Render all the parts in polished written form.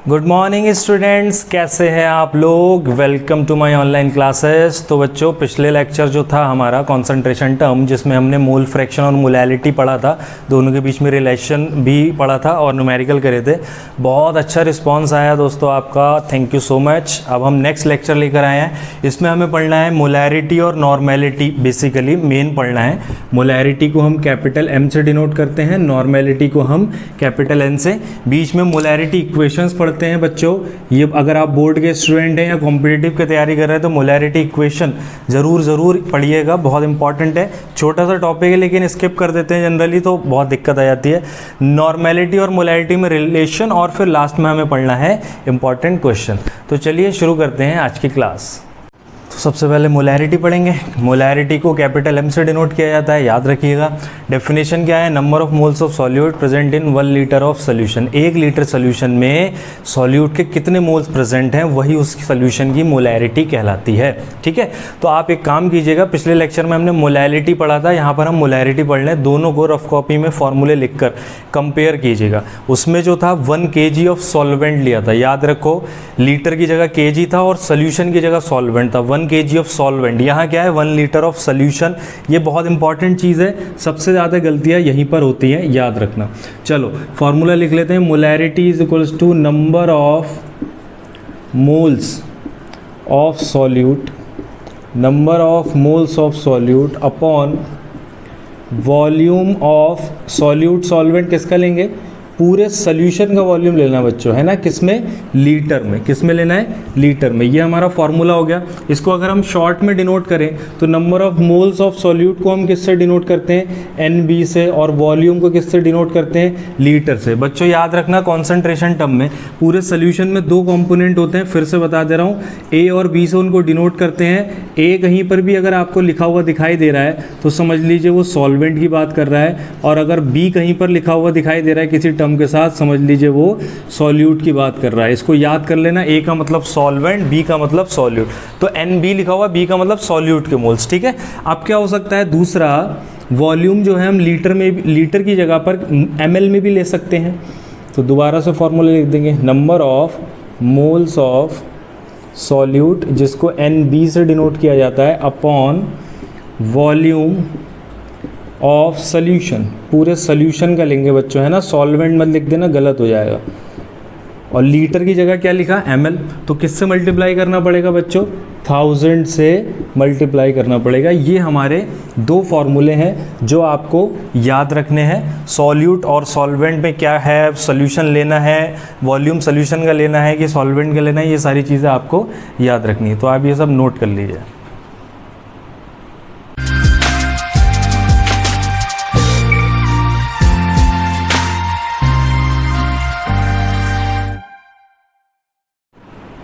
Good morning students, कैसे हैं आप लोग। Welcome to my online classes. तो बच्चों, पिछले लेक्चर जो था हमारा कंसंट्रेशन टर्म, जिसमें हमने मोल फ्रैक्शन और मोलैलिटी पढ़ा था, दोनों के बीच में रिलेशन भी पढ़ा था और न्यूमेरिकल करे थे। बहुत अच्छा रिस्पांस आया दोस्तों आपका, थैंक यू सो मच। अब हम नेक्स्ट लेक्चर लेकर आए हैं। इसमें हमें पढ़ना है मोलैरिटी और नॉर्मेलिटी, बेसिकली मेन पढ़ना है। मोलैरिटी को हम कैपिटल M से डिनोट करते हैं, नॉर्मेलिटी को हम कैपिटल N से। बीच में मोलैरिटी इक्वेशंस पढ़ते हैं बच्चों। ये अगर आप बोर्ड के स्टूडेंट हैं या कॉम्पिटिटिव की तैयारी कर रहे हैं तो मोलैरिटी इक्वेशन ज़रूर पढ़िएगा, बहुत इंपॉर्टेंट है। छोटा सा टॉपिक है लेकिन स्किप कर देते हैं जनरली तो बहुत दिक्कत आ जाती है। नॉर्मेलिटी और मोलैरिटी में रिलेशन, और फिर लास्ट में हमें पढ़ना है इंपॉर्टेंट क्वेश्चन। तो चलिए शुरू करते हैं आज की क्लास। तो सबसे पहले मोलैरिटी पढ़ेंगे। मोलैरिटी को कैपिटल M से डिनोट किया जाता है, याद रखिएगा। डेफिनेशन क्या है? Number of moles of solute present in 1 litre of solution. 1 litre solution में सॉल्यूट के कितने मोल्स प्रेजेंट हैं, वही उस सोल्यूशन की मोलैरिटी कहलाती है। ठीक है, तो आप एक काम कीजिएगा, पिछले लेक्चर में हमने मोलैलिटी पढ़ा था, यहाँ पर हम मोलैरिटी पढ़ लें। दोनों को रफ कॉपी में फॉर्मूले लिखकर कंपेयर कीजिएगा। उसमें जो था 1 kg ऑफ सॉल्वेंट लिया था, याद रखो, लीटर की जगह kg था और सोल्यूशन की जगह सॉल्वेंट था। 1 kg ऑफ सॉल्वेंट, यहाँ क्या है 1 लीटर ऑफ सोल्यूशन। ये बहुत इंपॉर्टेंट चीज़ है, सबसे ज़्यादा गलतियाँ यहीं पर होती हैं, याद रखना। चलो फॉर्मूला लिख लेते हैं। Molarity is equals to number of moles of solute, number of moles of solute upon volume of solute. Solvent किसका लेंगे? पूरे सोल्यूशन का वॉल्यूम लेना बच्चों, है ना। किसमें? लीटर में। किस में लेना है? लीटर में। ये हमारा फॉर्मूला हो गया। इसको अगर हम शॉर्ट में डिनोट करें तो number of moles of solute को हम किससे डिनोट करते हैं? NB से, और वॉल्यूम को किससे डिनोट करते हैं? लीटर से। बच्चों याद रखना, कॉन्सेंट्रेशन टर्म में पूरे सोल्यूशन में 2 कंपोनेंट होते हैं। फिर से बता दे रहा हूँ, A और B से उनको डिनोट करते हैं। A कहीं पर भी अगर आपको लिखा हुआ दिखाई दे रहा है तो समझ लीजिए वो सॉल्वेंट की बात कर रहा है, और अगर B कहीं पर लिखा हुआ दिखाई दे रहा है किसी टर्म के साथ, समझ लीजिए वो सॉल्यूट की बात कर रहा है। इसको याद कर लेना, A का मतलब सॉल्वेंट, B का मतलब सॉल्यूट। तो NB लिखा हुआ, B का मतलब सॉल्यूट के मोल्स। ठीक है, अब क्या हो सकता है? दूसरा वॉल्यूम जो है हम लीटर में, लीटर की जगह पर ml में भी ले सकते हैं। तो दोबारा से फॉर्मूला लिख देंगे, number of moles of solute, जिसको NB से डिनोट किया जाता है, अपॉन वॉल्यूम ऑफ सोल्यूशन। पूरे सोल्यूशन का लेंगे बच्चों, है ना। सॉल्वेंट मत लिख देना, गलत हो जाएगा। और लीटर की जगह क्या लिखा? ml। तो किससे मल्टीप्लाई करना पड़ेगा बच्चों? 1000 से मल्टीप्लाई करना पड़ेगा। ये हमारे 2 फॉर्मूले हैं जो आपको याद रखने हैं। सॉल्यूट और सॉल्वेंट में क्या है, सोल्यूशन लेना है, वॉल्यूम सोल्यूशन का लेना है कि सॉल्वेंट का लेना है, ये सारी चीज़ें आपको याद रखनी है। तो आप ये सब नोट कर लीजिए।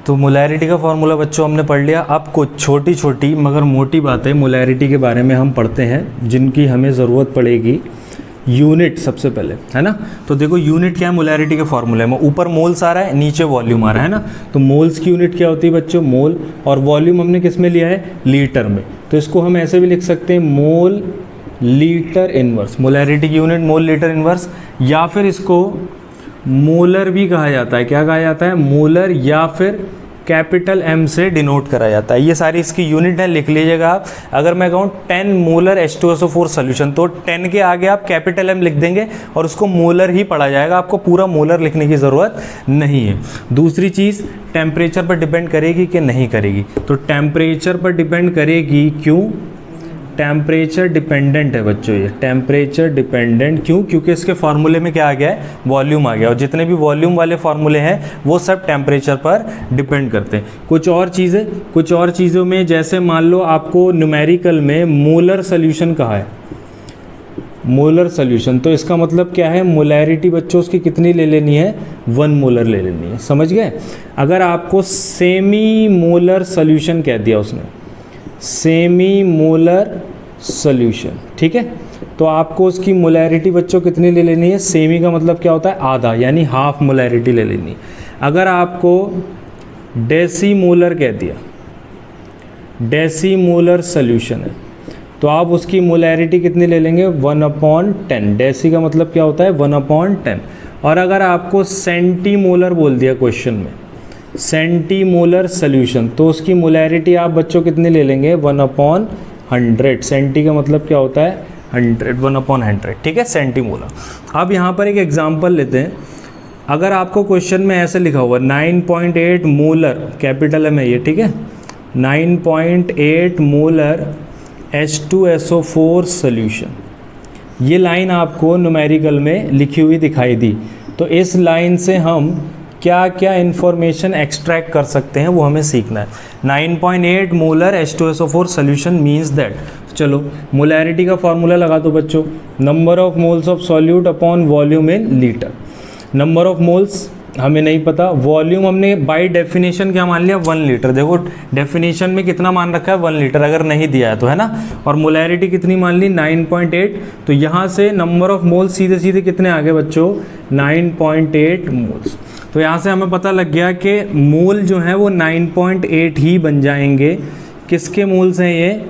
तो मोलैरिटी का फॉर्मूला बच्चों हमने पढ़ लिया। अब कुछ छोटी छोटी मगर मोटी बातें मोलैरिटी के बारे में हम पढ़ते हैं, जिनकी हमें ज़रूरत पड़ेगी। यूनिट सबसे पहले, है ना। तो देखो यूनिट क्या है मोलैरिटी के फॉर्मूले में? ऊपर मोल्स आ रहा है, नीचे वॉल्यूम आ रहा है ना। तो मोल्स की यूनिट क्या होती है बच्चों? मोल। और वॉल्यूम हमने किस में लिया है? लीटर में। तो इसको हम ऐसे भी लिख सकते हैं, मोल लीटर इनवर्स। मोलैरिटी की यूनिट मोल लीटर इनवर्स, या फिर इसको मोलर भी कहा जाता है। क्या कहा जाता है? मोलर, या फिर कैपिटल M से डिनोट करा जाता है। ये सारी इसकी यूनिट है, लिख लीजिएगा आप। अगर मैं कहूँ 10 मोलर H2SO4 सोल्यूशन, तो 10 के आगे आप कैपिटल M लिख देंगे और उसको मोलर ही पढ़ा जाएगा, आपको पूरा मोलर लिखने की ज़रूरत नहीं है। दूसरी चीज़, टेम्परेचर पर डिपेंड करेगी कि नहीं करेगी? तो टेम्परेचर पर डिपेंड करेगी। क्यों? टेम्परेचर डिपेंडेंट है बच्चों ये, टेम्परेचर डिपेंडेंट। क्यों? क्योंकि इसके फार्मूले में क्या आ गया है? वॉल्यूम आ गया, और जितने भी वॉल्यूम वाले फार्मूले हैं वो सब टेम्परेचर पर डिपेंड करते हैं। कुछ और चीज़ों में, जैसे मान लो आपको न्यूमेरिकल में मोलर सोल्यूशन कहा है, मोलर सोल्यूशन, तो इसका मतलब क्या है? मोलैरिटी बच्चों उसकी कितनी ले लेनी है? 1 मोलर ले लेनी है। समझ गए? अगर आपको सेमी मोलर सोल्यूशन कह दिया उसने, सेमी मोलर सोल्यूशन, ठीक है, तो आपको उसकी मोलैरिटी बच्चों कितनी ले लेनी है? सेमी का मतलब क्या होता है? आधा, यानी हाफ मोलैरिटी ले लेनी है। अगर आपको डेसीमोलर कह दिया, डेसीमोलर सोल्यूशन है, तो आप उसकी मोलैरिटी कितनी ले लेंगे? 1/10। डेसी का मतलब क्या होता है? 1/10। और अगर आपको सेंटीमोलर बोल दिया क्वेश्चन में, सेंटीमोलर सोल्यूशन, तो उसकी मोलैरिटी आप बच्चों कितने ले लेंगे, 1/100। सेंटी का मतलब क्या होता है 100, 1/100, ठीक है, सेंटीमोलर। अब यहाँ पर एक एग्जांपल लेते हैं। अगर आपको क्वेश्चन में ऐसे लिखा हुआ 9.8 मोलर, कैपिटल है ये, ठीक है, 9.8 मोलर H2SO4 सोल्यूशन, ये लाइन आपको न्यूमेरिकल में लिखी हुई दिखाई दी, तो इस लाइन से हम क्या क्या इन्फॉर्मेशन एक्सट्रैक्ट कर सकते हैं वो हमें सीखना है। 9.8 molar H2SO4 solution means that, चलो मोलैरिटी का फॉर्मूला लगा दो बच्चों, number of moles of solute upon volume in litre. Number of moles हमें नहीं पता, वॉल्यूम हमने बाय डेफिनेशन क्या मान लिया 1 लीटर। देखो डेफिनेशन में कितना मान रखा है 1 लीटर, अगर नहीं दिया है तो, है ना। और मोलैरिटी कितनी मान ली 9.8, तो यहाँ से नंबर ऑफ मोल्स सीधे सीधे कितने आ गए बच्चों 9.8 मोल्स। तो यहाँ से हमें पता लग गया कि मोल जो है वो 9.8 ही बन जाएंगे। किसके मोल्स हैं ये,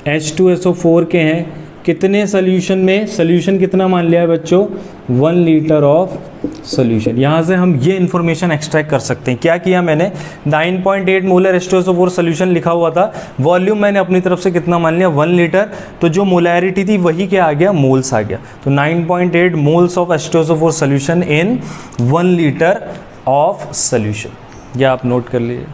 H2SO4 के हैं। कितने सोल्यूशन में, सोल्यूशन कितना मान लिया है बच्चों 1 लीटर ऑफ सोल्यूशन। यहाँ से हम ये इन्फॉर्मेशन एक्सट्रैक्ट कर सकते हैं। क्या किया मैंने, 9.8 मोलर H2SO4 सोल्यूशन लिखा हुआ था, वॉल्यूम मैंने अपनी तरफ से कितना मान लिया 1 लीटर, तो जो मोलैरिटी थी वही क्या आ गया, मोल्स आ गया। तो 9.8 moles of H2SO4 solution in 1 litre of solution. यह आप नोट कर लीजिए।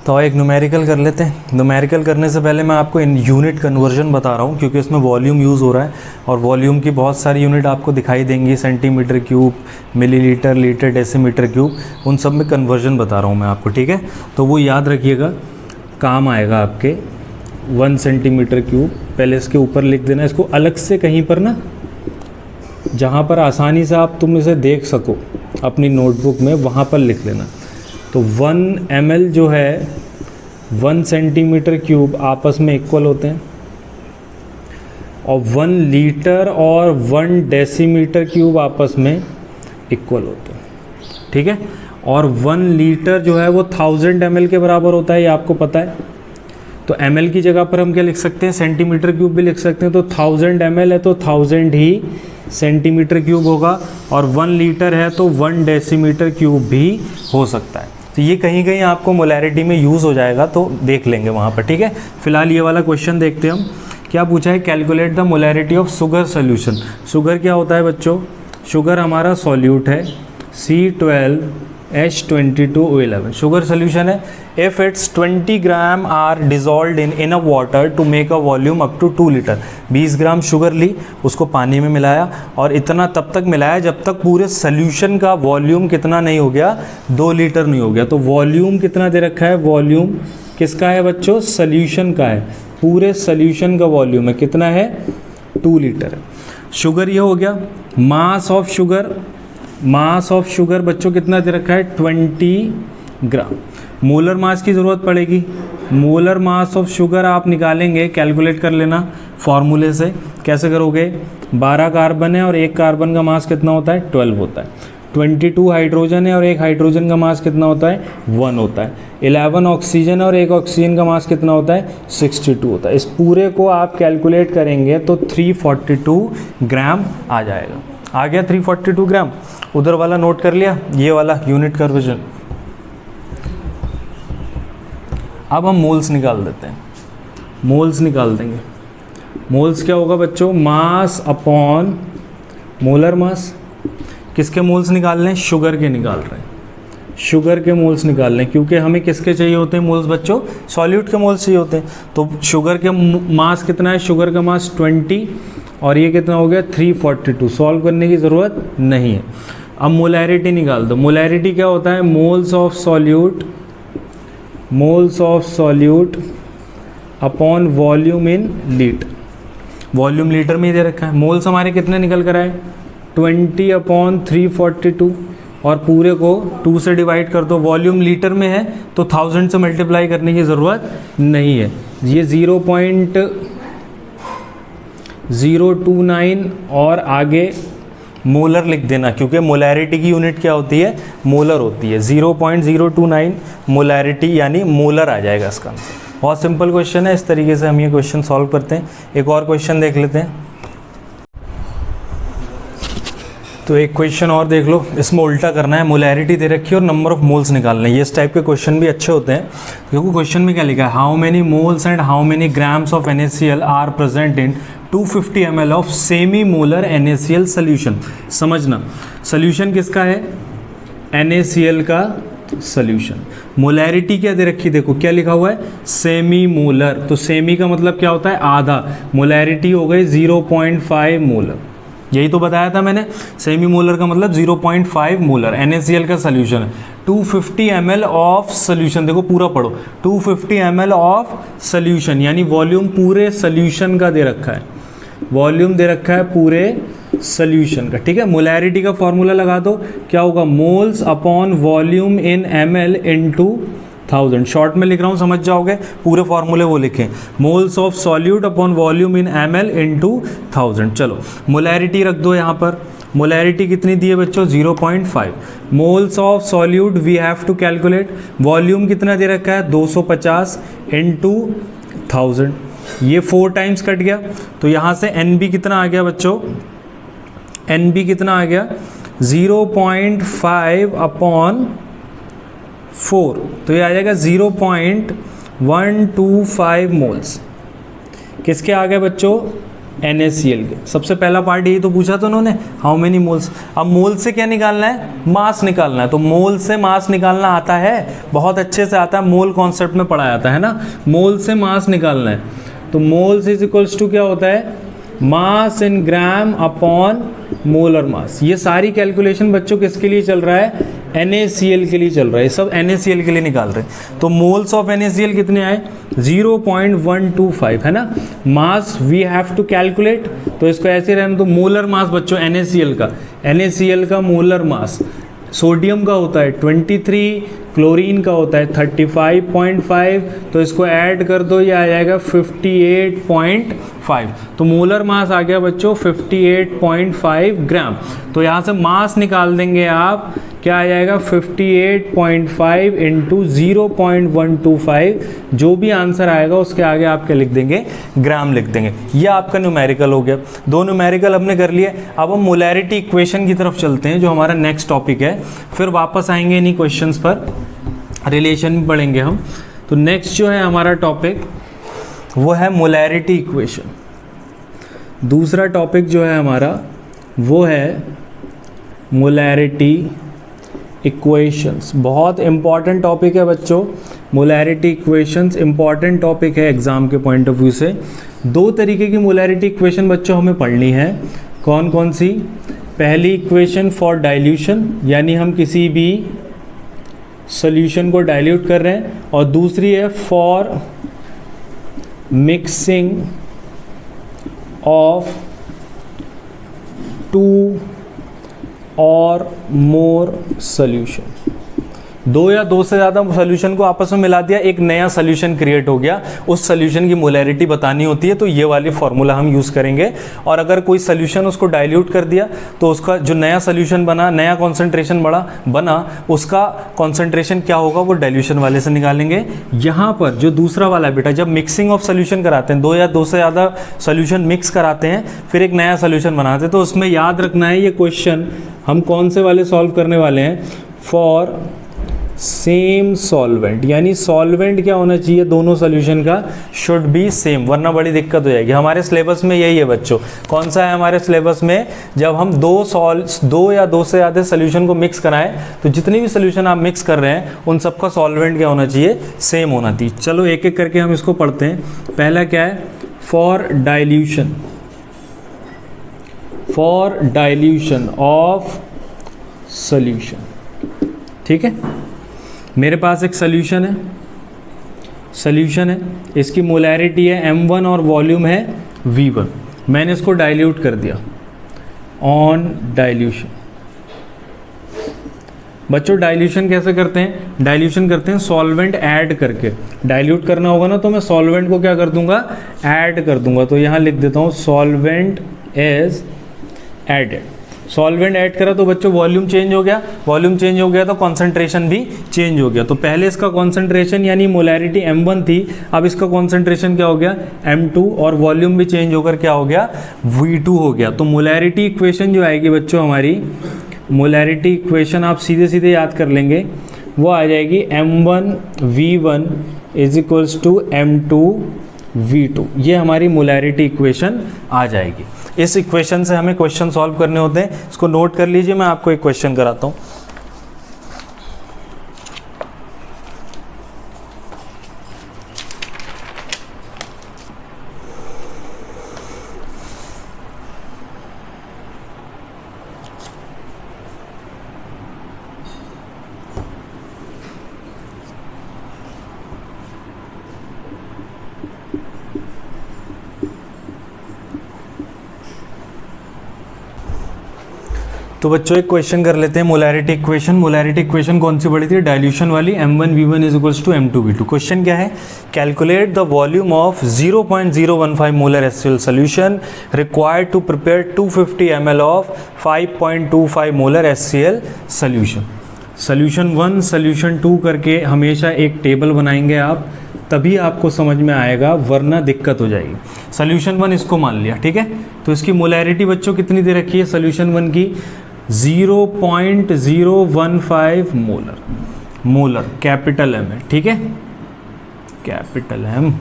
तो एक न्यूमेरिकल कर लेते हैं। न्यूमेरिकल करने से पहले मैं आपको इन यूनिट कन्वर्जन बता रहा हूँ, क्योंकि इसमें वॉल्यूम यूज़ हो रहा है और वॉल्यूम की बहुत सारी यूनिट आपको दिखाई देंगी, centimetre cube, millilitre, litre, decimetre cube, उन सब में कन्वर्जन बता रहा हूँ मैं आपको, ठीक है। तो वो याद रखिएगा, काम आएगा आपके। 1 सेंटीमीटर क्यूब, पहले इसके ऊपर लिख देना, इसको अलग से कहीं पर ना, जहाँ पर आसानी से तुम इसे देख सको अपनी नोटबुक में, वहाँ पर लिख लेना। तो 1 ml जो है 1 सेंटीमीटर क्यूब आपस में इक्वल होते हैं, और 1 लीटर और 1 डेसीमीटर क्यूब आपस में इक्वल होते हैं, ठीक है। और 1 लीटर जो है वो 1000 ml के बराबर होता है, ये आपको पता है। तो ml की जगह पर हम क्या लिख सकते हैं, सेंटीमीटर क्यूब भी लिख सकते हैं। तो 1000 ml है तो 1000 ही सेंटीमीटर क्यूब होगा, और 1 लीटर है तो 1 डेसीमीटर क्यूब भी हो सकता है। तो ये कहीं कहीं आपको मोलैरिटी में यूज़ हो जाएगा, तो देख लेंगे वहाँ पर, ठीक है। फिलहाल ये वाला क्वेश्चन देखते हैं हम। क्या पूछा है, calculate the molarity of sugar solution. Sugar क्या होता है बच्चों, शुगर हमारा सॉल्यूट है C12H22O11, शुगर सोल्यूशन है। If it's 20 gram are dissolve in enough water to make a volume up to 2 litre. 20 gram sugar ली, उसको पानी में मिलाया, और इतना तब तक मिलाया जब तक पूरे सोल्यूशन का वॉल्यूम कितना नहीं हो गया, 2 लीटर नहीं हो गया। तो वॉल्यूम कितना दे रखा है, वॉल्यूम किसका है बच्चों, सोल्यूशन का है। पूरे सोल्यूशन का वॉल्यूम है कितना है, 2 लीटर है। शुगर ये हो गया। Mass of sugar, mass of sugar बच्चों कितना दे रखा है, 20 ग्राम। मोलर मास की ज़रूरत पड़ेगी। मोलर मास ऑफ शुगर आप निकालेंगे, कैलकुलेट कर लेना फॉर्मूले से। कैसे करोगे, 12 कार्बन है और 1 कार्बन का मास कितना होता है, 12 होता है। 22 हाइड्रोजन है और 1 हाइड्रोजन का मास कितना होता है, 1 होता है। 11 ऑक्सीजन और 1 ऑक्सीजन का मास कितना होता है, 62 होता है। इस पूरे को आप कैलकुलेट करेंगे तो 342 ग्राम आ जाएगा। आ गया 342 ग्राम। उधर वाला नोट कर लिया, ये वाला यूनिट कन्वर्जन। अब हम मोल्स निकाल देते हैं, मोल्स निकाल देंगे। मोल्स क्या होगा बच्चों, मास अपॉन मोलर मास। किसके मोल्स निकाल रहे हैं, शुगर के निकाल रहे हैं, शुगर के मोल्स निकाल रहे हैं, क्योंकि हमें किसके चाहिए होते हैं मोल्स बच्चों, सॉल्यूट के मोल्स चाहिए होते हैं। तो शुगर के मास कितना है, शुगर का मास 20, और ये कितना हो गया 342। सॉल्व करने की ज़रूरत नहीं है। अब मोलैरिटी निकाल दो। मोलैरिटी क्या होता है, moles of solute, moles of solute upon volume in litre. Volume litre में ही दे रखा है। मोल्स हमारे कितने निकल कर आए, 20/342, और पूरे को 2 से डिवाइड कर दो। वॉल्यूम लीटर में है तो 1000 से मल्टीप्लाई करने की ज़रूरत नहीं है। ये 0.029 और आगे मोलर लिख देना, क्योंकि मोलैरिटी की यूनिट क्या होती है, मोलर होती है। 0.029 मोलैरिटी यानी मोलर आ जाएगा इसका आंसर। बहुत सिंपल क्वेश्चन है, इस तरीके से हम ये क्वेश्चन सॉल्व करते हैं। एक और क्वेश्चन देख लेते हैं। तो एक क्वेश्चन और देख लो, इसमें उल्टा करना है, मोलैरिटी दे रखी है और नंबर ऑफ मोल्स निकालना है। ये इस टाइप के क्वेश्चन भी अच्छे होते हैं। देखो क्वेश्चन में क्या लिखा है, how many moles and how many grams of NaCl are present in 250 ml of semi molar NaCl solution. समझना, सोल्यूशन किसका है, NaCl का सोल्यूशन। मोलैरिटी क्या दे रखी, देखो क्या लिखा हुआ है, सेमी मोलर। तो सेमी का मतलब क्या होता है, आधा। मोलैरिटी हो गई 0.5 मोलर, यही तो बताया था मैंने। सेमी मोलर का मतलब 0.5 मोलर NaCl का सोल्यूशन है। 250 ml ऑफ सोल्यूशन, देखो पूरा पढ़ो, 250 ml ऑफ सोल्यूशन, यानी वॉल्यूम पूरे सोल्यूशन का दे रखा है, वॉल्यूम दे रखा है पूरे सोल्यूशन का, ठीक है। मोलैरिटी का फॉर्मूला लगा दो, क्या होगा, मोल्स अपॉन वॉल्यूम इन ml इनटू 1000। शॉर्ट में लिख रहा हूँ, समझ जाओगे, पूरे फॉर्मूले वो लिखें, moles of solute upon volume in ml into 1000। चलो मोलैरिटी रख दो यहाँ पर, मोलैरिटी कितनी दी है बच्चों, 0.5। Moles of solute we have to calculate, volume कितना दे रखा है, 250 इनटू 1000। ये 4 टाइम्स कट गया, तो यहाँ से NB कितना आ गया बच्चों, NB कितना आ गया, 0.5 अपॉन 4, तो ये आ जाएगा 0.125 मोल्स। किसके आ गए बच्चों, NaCl के। सबसे पहला पार्ट यही तो पूछा था उन्होंने, हाउ मेनी मोल्स। अब मोल से क्या निकालना है, मास निकालना है। तो मोल से मास निकालना आता है, बहुत अच्छे से आता है, मोल कॉन्सेप्ट में पढ़ाया जाता है ना। मोल से मास निकालना है, तो मोल्स इज इक्वल्स टू क्या होता है, मास इन ग्राम अपॉन मोलर मास। ये सारी कैलकुलेशन बच्चों किसके लिए चल रहा है, NaCl के लिए चल रहा है, ये सब NaCl के लिए निकाल रहे हैं। तो मोल्स ऑफ NaCl कितने आए, 0.125 है ना। Mass we have to calculate, तो इसको ऐसे रहना, तो मोलर मास बच्चों NaCl का मोलर मास, सोडियम का होता है 23, क्लोरीन का होता है 35.5, तो इसको ऐड कर दो, ये आ जाएगा 58.5। तो मोलर मास आ गया बच्चों 58.5 ग्राम। तो यहाँ से मास निकाल देंगे आप, क्या आ जाएगा 58.5 इंटू 0.125, जो भी आंसर आएगा उसके आगे आप क्या लिख देंगे, ग्राम लिख देंगे। ये आपका न्यूमेरिकल हो गया। दो न्यूमेरिकल हमने कर लिए। अब हम मोलैरिटी इक्वेशन की तरफ चलते हैं, जो हमारा नेक्स्ट टॉपिक है। फिर वापस आएंगे इन्हीं क्वेश्चंस पर, रिलेशन भी पढ़ेंगे हम। तो नेक्स्ट जो है हमारा टॉपिक वो है मोलैरिटी इक्वेशन। दूसरा टॉपिक जो है हमारा वो है मोलैरिटी इक्वेशंस। बहुत इंपॉर्टेंट टॉपिक है बच्चों, मोलैरिटी इक्वेशंस इंपॉर्टेंट टॉपिक है एग्जाम के पॉइंट ऑफ व्यू से। दो तरीके की मोलैरिटी इक्वेशन बच्चों हमें पढ़नी है। कौन कौन सी, पहली इक्वेशन फॉर डाइल्यूशन, यानी हम किसी भी सॉल्यूशन को डाइल्यूट कर रहे हैं, और दूसरी है फॉर मिक्सिंग ऑफ 2 और मोर सॉल्यूशन। 2 या 2 से ज़्यादा सॉल्यूशन को आपस में मिला दिया, एक नया सॉल्यूशन क्रिएट हो गया, उस सॉल्यूशन की मोलैरिटी बतानी होती है, तो ये वाली फार्मूला हम यूज़ करेंगे। और अगर कोई सॉल्यूशन उसको डाइल्यूट कर दिया, तो उसका जो नया सॉल्यूशन बना, नया कॉन्सेंट्रेशन बना, उसका कॉन्सेंट्रेशन क्या होगा वो डाइल्यूशन वाले से निकालेंगे। यहाँ पर जो दूसरा वाला है बेटा, जब मिक्सिंग ऑफ सॉल्यूशन कराते हैं, 2 या 2 से ज़्यादा सॉल्यूशन मिक्स कराते हैं, फिर एक नया सॉल्यूशन बनाते हैं, तो उसमें याद रखना है ये क्वेश्चन हम कौन से वाले सॉल्व करने वाले हैं, फॉर सेम सॉल्वेंट। यानी सॉल्वेंट क्या होना चाहिए दोनों सॉल्यूशन का, शुड बी सेम, वरना बड़ी दिक्कत हो जाएगी। हमारे सिलेबस में यही है बच्चों। कौन सा है हमारे सिलेबस में, जब हम 2 या 2 से ज़्यादा सॉल्यूशन को मिक्स कराएं, तो जितनी भी सॉल्यूशन आप मिक्स कर रहे हैं उन सबका सॉल्वेंट क्या होना चाहिए, सेम होना चाहिए। चलो एक एक करके हम इसको पढ़ते हैं। पहला क्या है, for dilution, for dilution of solution. ठीक है, मेरे पास एक सॉल्यूशन है, इसकी मोलैरिटी है m1 और वॉल्यूम है v1। मैंने इसको डाइल्यूट कर दिया ऑन डाइल्यूशन। बच्चों डाइल्यूशन कैसे करते हैं, डाइल्यूशन करते हैं सॉल्वेंट ऐड करके। डाइल्यूट करना होगा ना, तो मैं सॉल्वेंट को क्या कर दूंगा, ऐड कर दूंगा। तो यहाँ लिख देता हूँ solvent is added. Solvent add करा तो बच्चों वॉल्यूम चेंज हो गया, वॉल्यूम चेंज हो गया तो कॉन्सेंट्रेशन भी चेंज हो गया। तो पहले इसका कॉन्सेंट्रेशन यानी मोलैरिटी m1 थी, अब इसका कॉन्सेंट्रेशन क्या हो गया m2, और वॉल्यूम भी चेंज होकर क्या हो गया v2 हो गया। तो मोलैरिटी इक्वेशन जो आएगी बच्चों हमारी, मोलैरिटी इक्वेशन आप सीधे सीधे याद कर लेंगे, वो आ जाएगी m1v1 is equals to m2v2। ये हमारी मोलैरिटी इक्वेशन आ जाएगी। इस इक्वेशन से हमें क्वेश्चन सॉल्व करने होते हैं, इसको नोट कर लीजिए। मैं आपको एक क्वेश्चन कराता हूँ। तो बच्चों एक क्वेश्चन कर लेते हैं, मोलैरिटी इक्वेशन। मोलैरिटी इक्वेशन कौन सी पड़ी थी, डाइल्यूशन वाली, m1v1 is equals to m2v2। Question क्या है, calculate the volume of 0.015 molar HCl solution required to prepare 250 ml of 5.25 molar HCl solution. Solution 1 solution 2 करके हमेशा एक टेबल बनाएंगे आप, तभी आपको समझ में आएगा, वरना दिक्कत हो जाएगी। सोल्यूशन 1 इसको मान लिया, ठीक है। तो इसकी मोलैरिटी बच्चों कितनी दे रखी है सोल्यूशन 1 की, 0.015 मोलर कैपिटल M है, ठीक है, कैपिटल M।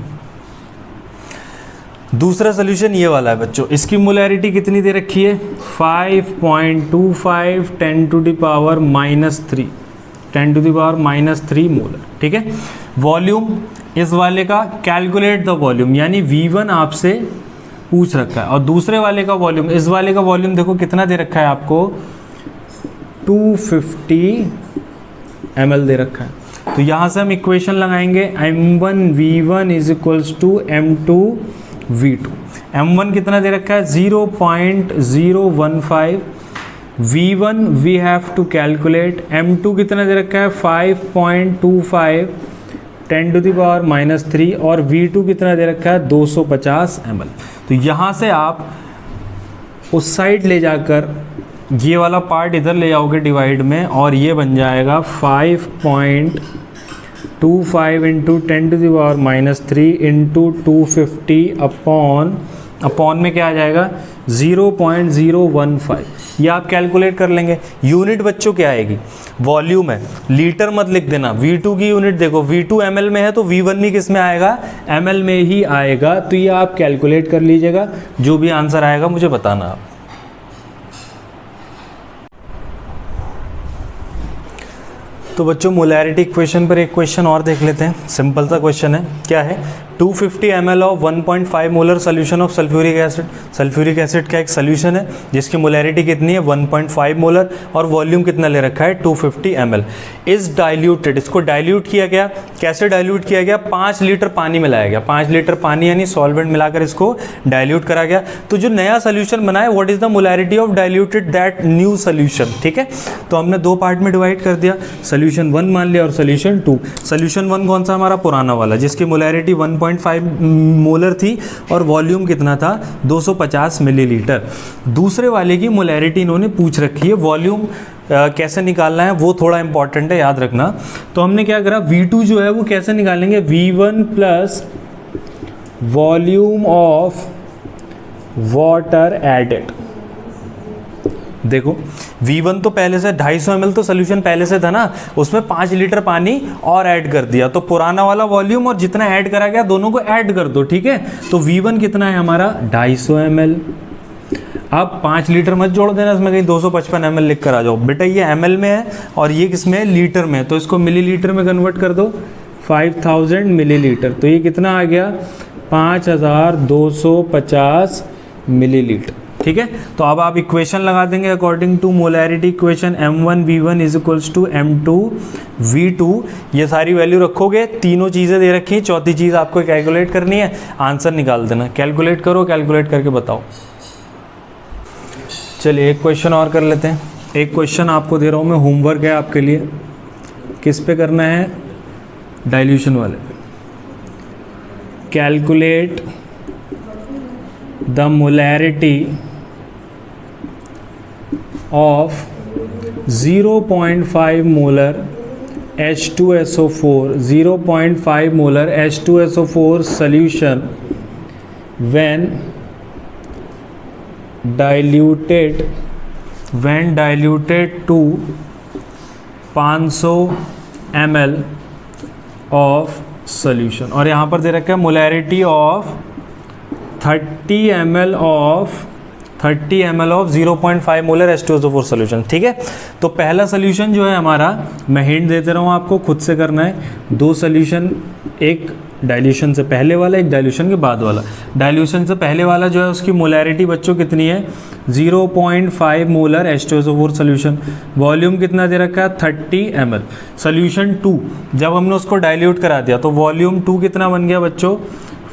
दूसरा सोल्यूशन ये वाला है बच्चों, इसकी मोलैरिटी कितनी दे रखी है 5.25 10 टू द पावर -3 मोलर, ठीक है। वॉल्यूम इस वाले का कैलकुलेट द वॉल्यूम, यानी V1 आपसे पूछ रखा है, और दूसरे वाले का वॉल्यूम, इस वाले का वॉल्यूम देखो कितना दे रखा है आपको, 250 ml दे रखा है। तो यहाँ से हम इक्वेशन लगाएंगे, m1v1 is equals to m2v2। m1 कितना दे रखा है 0.015, v1 we have to calculate, m2 कितना दे रखा है 5.25 10 टू द पावर -3, और v2 कितना दे रखा है 250 ml। तो यहाँ से आप उस साइड ले जाकर ये वाला पार्ट इधर ले जाओगे डिवाइड में, और ये बन जाएगा 5.25 into 10 to the power -3 into 250 upon में क्या आ जाएगा 0.015। ये आप कैलकुलेट कर लेंगे। यूनिट बच्चों क्या आएगी, वॉल्यूम है, लीटर मत लिख देना। V2 की यूनिट देखो, V2 ml में है तो V1 भी किस में आएगा, ml में ही आएगा। तो ये आप कैलकुलेट कर लीजिएगा, जो भी आंसर आएगा मुझे बताना आप। तो बच्चों मोलैरिटी इक्वेशन पर एक क्वेश्चन और देख लेते हैं। सिंपल सा क्वेश्चन है, क्या है 250 ml of 1.5 molar solution of sulphuric acid. Sulphuric acid का एक सोल्यूशन है जिसकी मोलैरिटी कितनी है 1.5 मोलर, और वॉल्यूम कितना ले रखा है 250 ml। इज डाइल्यूटेड, इसको डाइल्यूट किया गया। कैसे डाइल्यूट किया गया, 5 लीटर पानी मिलाया गया। 5 लीटर पानी यानी सॉल्वेंट मिलाकर इसको डाइल्यूट करा गया। तो जो नया सोल्यूशन बना है, what is the molarity of diluted that new solution, ठीक है। तो हमने दो पार्ट में डिवाइड कर दिया, सोल्यूशन 1 मान लिया और सोल्यूशन 2। सोल्यूशन 1 कौन सा, हमारा पुराना वाला, जिसकी मोलैरिटी 1.5 मोलर थी और वॉल्यूम कितना था 250 मिलीलीटर। दूसरे वाले की मोलैरिटी इन्होंने पूछ रखी है, वॉल्यूम कैसे निकालना है वो थोड़ा इंपॉर्टेंट है, याद रखना। तो हमने क्या करा, V2 जो है वो कैसे निकालेंगे, V1 plus volume of water added. देखो V1 तो पहले से 250 ml तो सोल्यूशन पहले से था ना, उसमें 5 लीटर पानी और ऐड कर दिया, तो पुराना वाला वॉल्यूम और जितना ऐड करा गया दोनों को ऐड कर दो, ठीक है। तो V1 कितना है हमारा 250 ml। अब 5 लीटर मत जोड़ देना इसमें, कहीं 255 ml लिख कर आ जाओ बेटा, ये ml में है और ये किसमें है, लीटर में, तो इसको मिलीलीटर में कन्वर्ट कर दो, 5000 मिलीलीटर। तो ये कितना आ गया 5250 मिलीलीटर, ठीक है। तो अब आप इक्वेशन लगा देंगे according to molarity equation, m1v1 is equals to m2v2। ये सारी वैल्यू रखोगे, तीनों चीज़ें दे रखी हैं, चौथी चीज़ आपको कैलकुलेट करनी है, आंसर निकाल देना। कैलकुलेट करो, कैलकुलेट करके बताओ। चलिए एक क्वेश्चन और कर लेते हैं। एक क्वेश्चन आपको दे रहा हूँ मैं, होमवर्क है आपके लिए। किस पे करना है, डाइल्यूशन वाले पे। Calculate the molarity of 0.5 molar H2SO4, 0.5 molar H2SO4 solution when diluted to 500 ml of solution। और यहाँ पर दे रखा है molarity of 30 ml of 0.5 molar H2SO4 solution. ठीक है, तो पहला सोल्यूशन जो है हमारा, मैं हिंट देते रहा हूँ आपको, खुद से करना है। दो सोल्यूशन, एक डाइल्यूशन से पहले वाला, एक डाइल्यूशन के बाद वाला। डाइल्यूशन से पहले वाला जो है उसकी मोलैरिटी बच्चों कितनी है, 0.5 मोलर H2SO4 सोल्यूशन। वॉल्यूम कितना दे रखा है, 30 ml। सोल्यूशन 2 जब हमने उसको डाइल्यूट करा दिया तो वॉल्यूम 2 कितना बन गया बच्चों,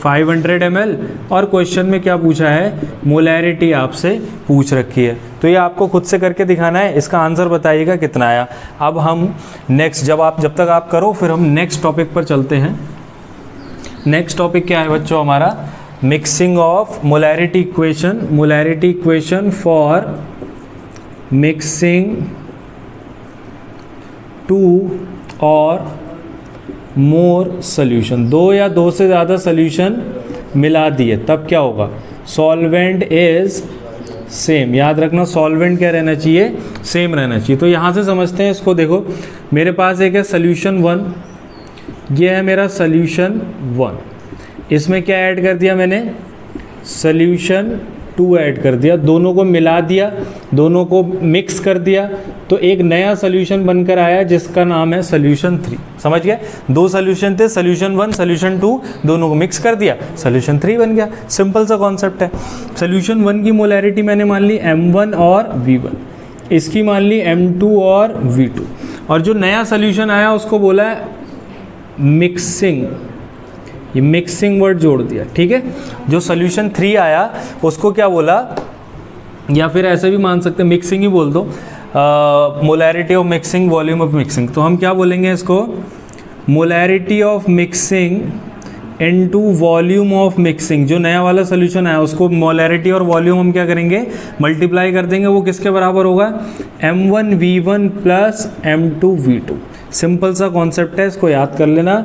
500 ml। और क्वेश्चन में क्या पूछा है, मोलैरिटी आपसे पूछ रखी है, तो ये आपको खुद से करके दिखाना है। इसका आंसर बताइएगा कितना आया। अब हम नेक्स्ट, जब तक आप करो फिर हम नेक्स्ट टॉपिक पर चलते हैं। नेक्स्ट टॉपिक क्या है बच्चों हमारा, mixing of molarity equation for mixing 2 और मोर सोल्यूशन। 2 या 2 से ज़्यादा सोल्यूशन मिला दिए तब क्या होगा, सॉल्वेंट इज सेम। याद रखना सॉल्वेंट क्या रहना चाहिए, सेम रहना चाहिए। तो यहाँ से समझते हैं इसको। देखो मेरे पास एक है सोल्यूशन 1, ये है मेरा सोल्यूशन 1। इसमें क्या ऐड कर दिया मैंने, सोल्यूशन 2 ऐड कर दिया, दोनों को मिला दिया, दोनों को मिक्स कर दिया, तो एक नया सोल्यूशन बनकर आया जिसका नाम है सोल्यूशन 3। समझ गए, 2 सोल्यूशन थे, सोल्यूशन 1 सोल्यूशन 2, दोनों को मिक्स कर दिया, सोल्यूशन 3 बन गया। सिंपल सा कॉन्सेप्ट है। सोल्यूशन 1 की मोलैरिटी मैंने मान ली M1 और V1, इसकी मान ली M2 और V2, और जो नया सोल्यूशन आया उसको बोला है मिक्सिंग, ये मिक्सिंग वर्ड जोड़ दिया। ठीक है, जो सोल्यूशन 3 आया उसको क्या बोला, या फिर ऐसे भी मान सकते हैं, मिक्सिंग ही बोल दो, molarity of mixing, volume of mixing. तो हम क्या बोलेंगे इसको, molarity of mixing into volume of mixing. जो नया वाला सोल्यूशन आया उसको मोलैरिटी और वॉल्यूम हम क्या करेंगे, मल्टीप्लाई कर देंगे। वो किसके बराबर होगा, M1V1 प्लस M2V2। सिंपल सा कॉन्सेप्ट है, इसको याद कर लेना।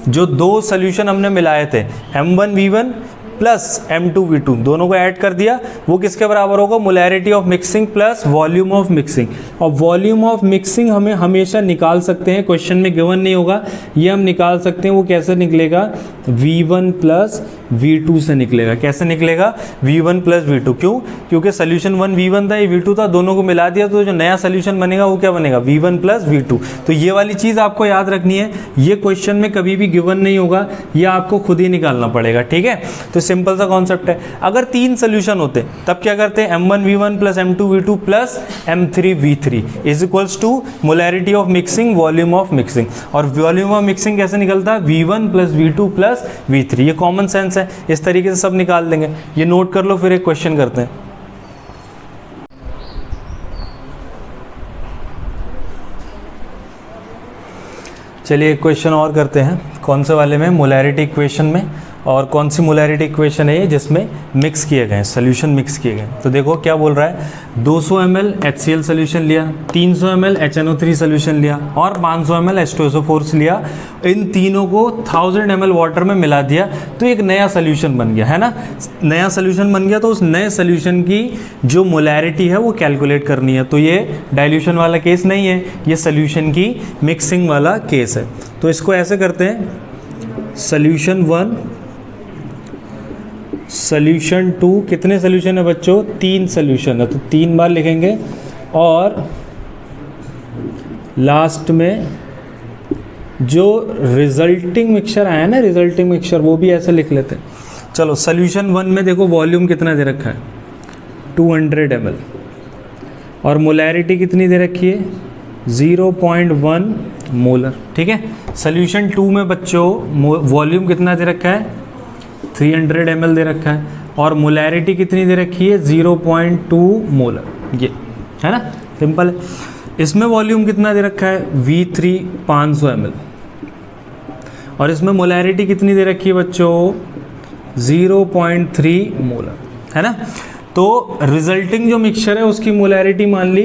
जो 2 सोल्यूशन हमने मिलाए थे, M1V1 प्लस M2V2, दोनों को ऐड कर दिया, वो किसके बराबर होगा, molarity of mixing plus volume of mixing. और वॉल्यूम ऑफ मिक्सिंग हमें हमेशा निकाल सकते हैं, क्वेश्चन में गिवन नहीं होगा, ये हम निकाल सकते हैं। वो कैसे निकलेगा, V1 प्लस V2 से निकलेगा। कैसे निकलेगा, V1 प्लस V2। क्यों, क्योंकि सोल्यूशन 1 V1 था, ये V2 था, दोनों को मिला दिया, तो जो नया सोल्यूशन बनेगा वो क्या बनेगा, V1 प्लस V2। तो ये वाली चीज़ आपको याद रखनी है, ये क्वेश्चन में कभी भी गिवन नहीं होगा, ये आपको खुद ही निकालना पड़ेगा। ठीक है, तो सिंपल सा कॉन्सेप्ट है। अगर 3 सोल्यूशन होते तब क्या करते हैं, M1V1 plus M2V2 plus M3V3 is equals to molarity of mixing, volume of mixing. और वॉल्यूम ऑफ मिक्सिंग कैसे निकलता है, V1 plus V2 plus V3। ये कॉमन सेंस है, इस तरीके से सब निकाल देंगे। ये नोट कर लो, फिर एक क्वेश्चन करते हैं। चलिए एक क्वेश्चन और करते हैं। कौन से वाले में, मोलैरिटी इक्वेशन में। और कौन सी मोलैरिटी इक्वेशन है ये, जिसमें मिक्स किए गए, सोल्यूशन मिक्स किए गए। तो देखो क्या बोल रहा है, 200 ml HCl सोल्यूशन लिया, 300 ml HNO3 सोल्यूशन लिया और 500 ml H2SO4 लिया। इन तीनों को 1000 ml वाटर में मिला दिया, तो एक नया सोल्यूशन बन गया, है ना। नया सोल्यूशन बन गया, तो उस नए सोल्यूशन की जो मोलैरिटी है वो कैलकुलेट करनी है। तो ये डाइल्यूशन वाला केस नहीं है, ये सोल्यूशन की मिक्सिंग वाला केस है। तो इसको ऐसे करते हैं, सोल्यूशन 1 सोल्यूशन 2, कितने सोल्यूशन है बच्चों, 3 सोल्यूशन है, तो 3 बार लिखेंगे। और लास्ट में जो रिजल्टिंग मिक्सचर आया ना, रिजल्टिंग मिक्सचर, वो भी ऐसे लिख लेते हैं। चलो सोल्यूशन 1 में देखो वॉल्यूम कितना दे रखा है, 200 ml, और मोलैरिटी कितनी दे रखी है, 0.1 मोलर। ठीक है, सोल्यूशन 2 में बच्चों वॉल्यूम कितना दे रखा है, 300 ml दे रखा है, और मोलैरिटी कितनी दे रखी है, 0.2 मोलर। ये है ना, सिंपल है। इसमें वॉल्यूम कितना दे रखा है, V3 500 ml, और इसमें मोलैरिटी कितनी दे रखी है बच्चों, 0.3 मोलर, है ना। तो रिजल्टिंग जो मिक्सचर है उसकी मोलैरिटी मान ली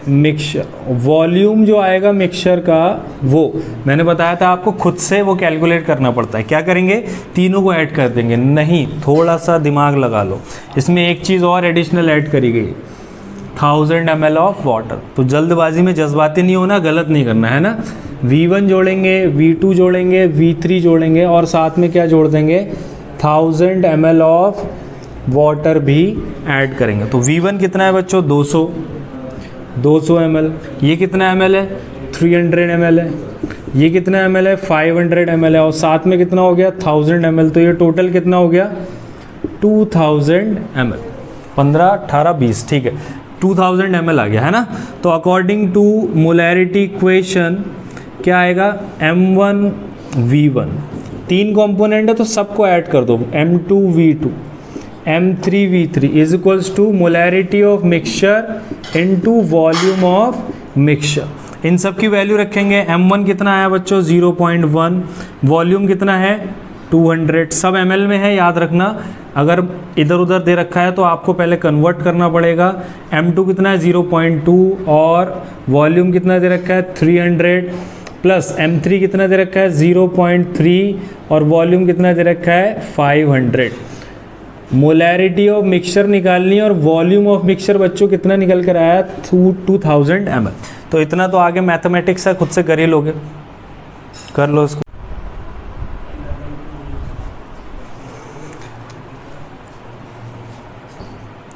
मिक्सचर, वॉल्यूम जो आएगा मिक्सचर का वो मैंने बताया था आपको खुद से वो कैलकुलेट करना पड़ता है। क्या करेंगे, तीनों को ऐड कर देंगे? नहीं, थोड़ा सा दिमाग लगा लो, इसमें एक चीज़ और एडिशनल ऐड करी गई, 1000 ml ऑफ वाटर। तो जल्दबाजी में जज्बाती नहीं होना, गलत नहीं करना है ना। V1 जोड़ेंगे, V2 जोड़ेंगे, V3 जोड़ेंगे और साथ में क्या जोड़ देंगे, 1000 ml ऑफ वाटर भी ऐड करेंगे। तो V1 कितना है बच्चों, 200 ml। ये कितना ml है, 300 ml है। ये कितना ml है, 500 ml है। और साथ में कितना हो गया, 1000 ml। तो ये टोटल कितना हो गया, 2000 ml। 15, 18, 20, ठीक है, 2000 ml आ गया है ना। तो अकॉर्डिंग टू मोलैरिटी इक्वेशन क्या आएगा, M1V1, 3 कंपोनेंट है तो सबको ऐड कर दो, M2V2, M3V3 is equals to molarity of mixture into volume of mixture. इन सब की वैल्यू रखेंगे। M1 कितना आया बच्चों, 0.1, वॉल्यूम कितना है 200, सब ml में है याद रखना। अगर इधर उधर दे रखा है तो आपको पहले कन्वर्ट करना पड़ेगा। M2 कितना है 0.2 और वॉल्यूम कितना दे रखा है 300, प्लस M3 कितना दे रखा है 0.3 और वॉल्यूम कितना दे रखा है 500। मोलैरिटी ऑफ मिक्सचर निकालनी है और वॉल्यूम ऑफ मिक्सचर बच्चों कितना निकल कर आया, 2000 ml। तो इतना तो आगे मैथमेटिक्स है, खुद से कर ही लोगे, कर लो इसको।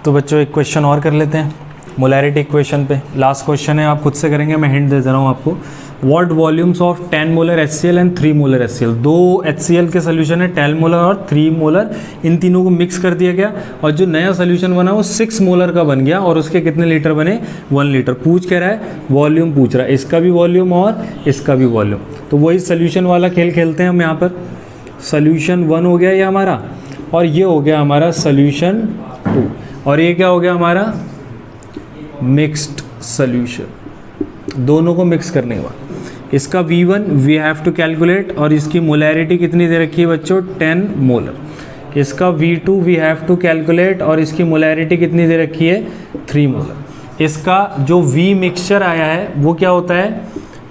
तो बच्चों एक क्वेश्चन और कर लेते हैं मोलैरिटी इक्वेशन पे, लास्ट क्वेश्चन है, आप खुद से करेंगे, मैं हिंट दे रहा हूँ आपको। What volumes of 10 molar HCl and 3 molar HCl, 2 HCl के सोल्यूशन है 10 मोलर और 3 मोलर, इन तीनों को मिक्स कर दिया गया और जो नया सोल्यूशन बना वो 6 मोलर का बन गया और उसके कितने लीटर बने, 1 लीटर। पूछ कह रहा है वॉल्यूम पूछ रहा है, इसका भी वॉल्यूम और इसका भी वॉल्यूम। तो वही सोल्यूशन वाला खेल खेलते हैं हम यहाँ पर। सोल्यूशन 1 हो गया ये हमारा और ये हो गया हमारा सोल्यूशन 2 और ये क्या हो गया हमारा मिक्स्ड सोल्यूशन। दोनों को मिक्स करने के बाद इसका V1 we have to calculate और इसकी मोलैरिटी कितनी दे रखी है बच्चों, 10 मोलर। इसका V2 we have to calculate और इसकी मोलैरिटी कितनी दे रखी है, 3 मोलर। इसका जो V मिक्सचर आया है वो क्या होता है,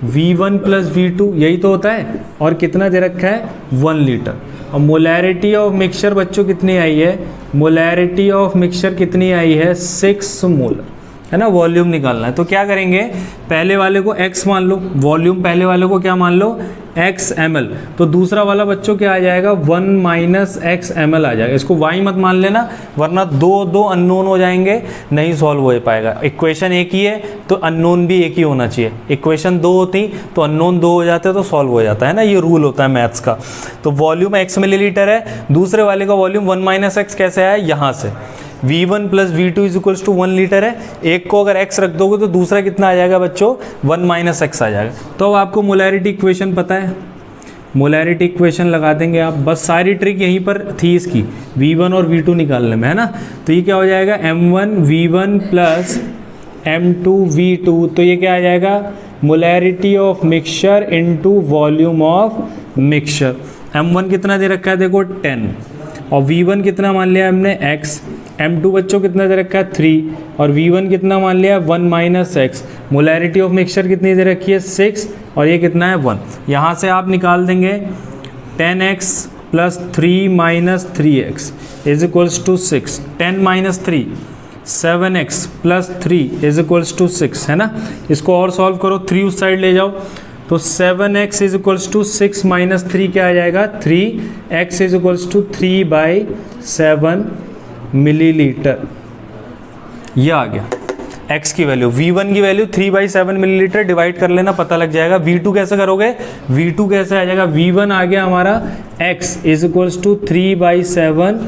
V1 प्लस V2, यही तो होता है, और कितना दे रखा है 1 लीटर। और मोलैरिटी ऑफ मिक्सचर बच्चों कितनी आई है, मोलैरिटी ऑफ मिक्सचर कितनी आई है, 6 मोलर, है ना। वॉल्यूम निकालना है तो क्या करेंगे, पहले वाले को x मान लो, वॉल्यूम पहले वाले को क्या मान लो, x ml। तो दूसरा वाला बच्चों क्या आ जाएगा, 1 माइनस x ml आ जाएगा। इसको y मत मान लेना वरना दो अननोन हो जाएंगे, नहीं सॉल्व हो पाएगा। इक्वेशन एक ही है तो अननोन भी एक ही होना चाहिए। इक्वेशन 2 होती तो अननोन 2 हो जाते तो सॉल्व हो जाता है ना, ये रूल होता है मैथ्स का। तो वॉल्यूम x मिलीलीटर है, दूसरे वाले का वॉल्यूम 1 माइनस x कैसे आया, यहाँ से V1 plus V2 is equals to 1 litre है। एक को अगर x रख दोगे तो दूसरा कितना आ जाएगा बच्चों, 1 माइनस x आ जाएगा। तो अब आपको मोलैरिटी इक्वेशन पता है, मोलैरिटी इक्वेशन लगा देंगे आप, बस सारी ट्रिक यहीं पर थी इसकी, V1 और V2 निकालने में, है ना। तो ये क्या हो जाएगा, M1V1 प्लस M2V2, तो ये क्या आ जाएगा, molarity of mixture into volume of mixture. M1 कितना दे रखा है देखो 10 और V1 कितना मान लिया हमने x, M2 बच्चों कितना दे रखा है 3 और V1 कितना मान लिया 1 minus x। Molarity of mixture कितनी दे रखी है 6 और ये कितना है 1। यहाँ से आप निकाल देंगे 10x plus 3 minus 3x is equals to 6, 10 minus 3 7x plus 3 is equals to 6, है ना। इसको और सॉल्व करो, 3 उस साइड ले जाओ तो 7x is equals to 6 minus 3 क्या आ जाएगा 3x is equals to 3/7 millilitre. ये आ गया x की वैल्यू, V1 की वैल्यू 3/7 मिलीलीटर, डिवाइड कर लेना पता लग जाएगा। V2 कैसे करोगे, V2 कैसे आ जाएगा, V1 आ गया हमारा x is equals to 3/7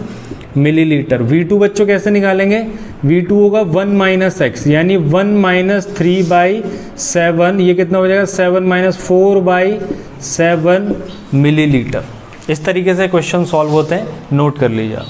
millilitre. V2 बच्चों कैसे निकालेंगे, V2 होगा 1 माइनस x यानी 1 माइनस 3/7, ये कितना हो जाएगा 7 माइनस 4/7 मिलीलीटर। इस तरीके से क्वेश्चन सॉल्व होते हैं, नोट कर लीजिए आप।